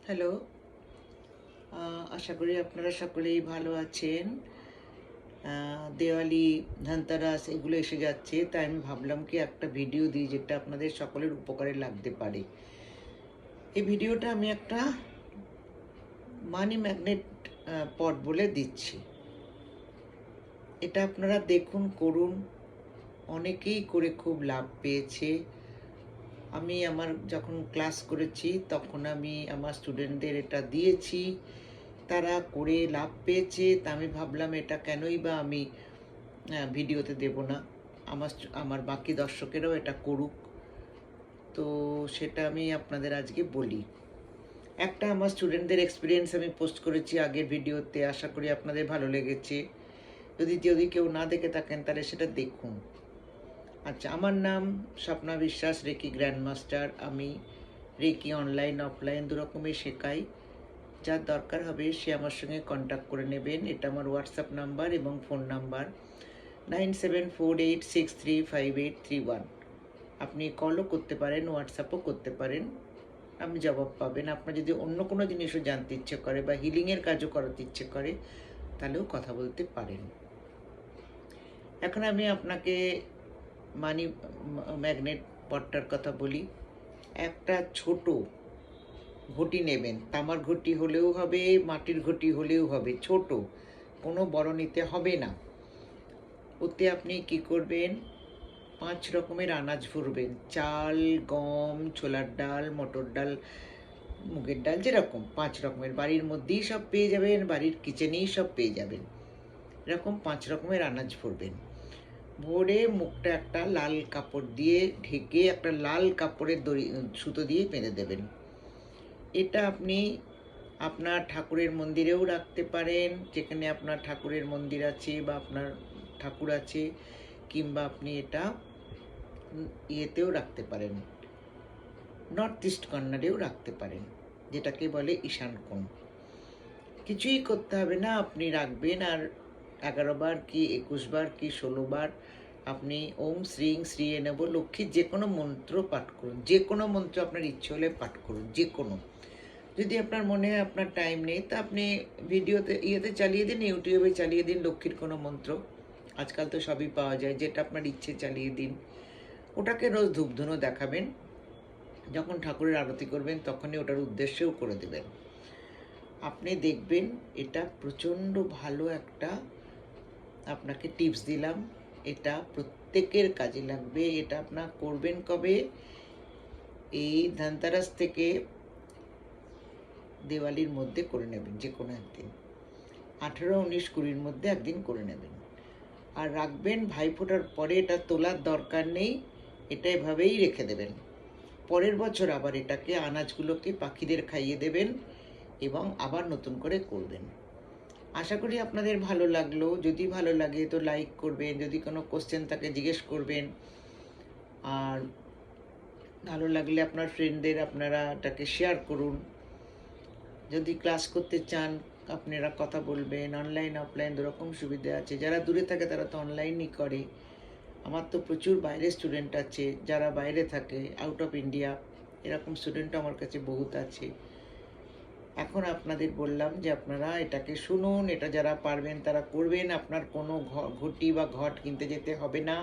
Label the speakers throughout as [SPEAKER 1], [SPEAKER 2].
[SPEAKER 1] Hello. আশা করি আপনারা সকলেই ভালো আছেন। দেওয়ালি, ধনতেরাস এগুলো এসে যাচ্ছে, তাই আমি ভাবলাম কি একটা ভিডিও দিই যেটা আপনাদের সকলের উপকারে লাগতে পারে। এই ভিডিওটা আমি একটা মানি ম্যাগনেট পট বলে দিচ্ছি। এটা আপনারা দেখুন, করুন। অনেকেই করে খুব লাভ পেয়েছে। আমি আমার যখন ক্লাস করেছি তখন আমি আমার স্টুডেন্টদের এটা দিয়েছি, তারা করে লাভ পেয়েছে। তা আমি ভাবলাম এটা কেনই বা আমি ভিডিওতে দেব না, আমার বাকি দর্শকেরাও এটা করুক। তো সেটা আমি আপনাদের আজকে বলি। একটা আমার স্টুডেন্টদের এক্সপিরিয়েন্স আমি পোস্ট করেছি আগের ভিডিওতে, আশা করি আপনাদের ভালো লেগেছে। যদি কেউ না দেখে থাকেন তাহলে সেটা দেখুন। আচ্ছা, আমার নাম স্বপ্না বিশ্বাস, রেকি গ্র্যান্ডমাস্টার। আমি রেকি অনলাইন অফলাইন দুরকমই শেখাই। যার দরকার হবে সে আমার সঙ্গে কন্ট্যাক্ট করে নেবেন। এটা আমার হোয়াটসঅ্যাপ নাম্বার এবং ফোন নাম্বার 9748635831। আপনি কলও করতে পারেন, হোয়াটসঅ্যাপও করতে পারেন, আপনি জবাব পাবেন। আপনার যদি অন্য কোনো জিনিসও জানতে ইচ্ছে করে বা হিলিংয়ের কাজও করাতে ইচ্ছে করে তাহলেও কথা বলতে পারেন। এখন আমি আপনাকে মানি ম্যাগনেট পটটার কথা বলি। একটা ছোট ঘটি নেবেন, তামার ঘটি হলেও হবে, মাটির ঘটি হলেও হবে, ছোট, কোনো বড় নিতে হবে না। ওতে আপনি কি করবেন, 5 রকমের আনাজ ভরবেন। চাল, গম, ছোলার ডাল, মটর ডাল, মুগের ডাল, যেরকম 5 রকমের বাড়ির মধ্যেই সব পেয়ে যাবেন, বাড়ির কিচেনেই সব পেয়ে যাবেন। এরকম 5 রকমের আনাজ ভরবেন। ভরে মুখটা একটা লাল কাপড় দিয়ে ঢেকে একটা লাল কাপড়ের দড়ি সুতো দিয়ে বেঁধে দেবেন। এটা আপনি আপনার ঠাকুরের মন্দিরেও রাখতে পারেন, যেখানে আপনার ঠাকুরের মন্দির আছে বা আপনার ঠাকুর আছে, কিংবা আপনি এটা ইয়েতেও রাখতে পারেন, নর্থ ইস্ট কর্নারেও রাখতে পারেন, যেটাকে বলে ঈশান কোণ। কিছুই করতে হবে না, আপনি রাখবেন আর 11 বার কি 21 বার কি 16 বার আপনি ওম শ্রীং শ্রী নব লক্ষ্মীর যে কোনো মন্ত্র পাঠ করুন। যে কোনো মন্ত্র আপনার ইচ্ছে হলে পাঠ করুন, যে কোনো। যদি আপনার মনে হয় আপনার টাইম নেই, তা আপনি ইয়েতে চালিয়ে দিন, ইউটিউবে চালিয়ে দিন লক্ষ্মীর কোনো মন্ত্র। আজকাল তো সবই পাওয়া যায়, যেটা আপনার ইচ্ছে চালিয়ে দিন। ওটাকে রোজ ধূপধুনো দেখাবেন। যখন ঠাকুরের আরতি করবেন তখনই ওটার উদ্দেশ্যেও করে দেবেন। আপনি দেখবেন এটা প্রচণ্ড ভালো একটা আপনাকে টিপস দিলাম। এটা প্রত্যেকের কাজে লাগবে। এটা আপনার করবেন কবে, এই ধনতেরাস থেকে দেওয়ালির মধ্যে করে নেবেন, যে কোনো একদিন। 18, 19, 20-র মধ্যে একদিন করে নেবেন আর রাখবেন। ভাইফোঁটার পরে এটা তোলার দরকার নেই, এটা এভাবেই রেখে দেবেন। পরের বছর আবার এটাকে আনাজগুলোকে পাখিদের খাইয়ে দেবেন এবং আবার নতুন করে করবেন। আশা করি আপনাদের ভালো লাগলো। যদি ভালো লাগে তো লাইক করবেন, যদি কোনো কোশ্চেন থাকে জিজ্ঞেস করবেন। আর ভালো লাগলে আপনার ফ্রেন্ডদের আপনারা এটাকে শেয়ার করুন। যদি ক্লাস করতে চান আপনারা কথা বলবেন। অনলাইন অফলাইন দুরকম সুবিধা আছে। যারা দূরে থাকে তারা তো অনলাইনই করে। আমার তো প্রচুর বাইরে স্টুডেন্ট আছে, যারা বাইরে থাকে, আউট অফ ইন্ডিয়া, এরকম স্টুডেন্ট আমার কাছে বহুত আছে। এখন আপনাদের বললাম যে আপনারা এটাকে শুনুন, এটা যারা পারবেন তারা করবেন। আপনার কোনো ঘটি বা ঘট কিনতে যেতে হবে না।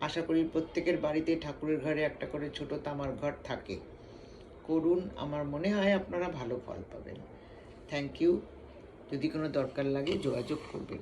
[SPEAKER 1] আশা করি প্রত্যেকের বাড়িতে ঠাকুরের ঘরে একটা করে ছোট তামার ঘট থাকে। করুন, আমার মনে হয় আপনারা ভালো ফল পাবেন। Thank you. যদি কোনো দরকার লাগে যোগাযোগ করবেন।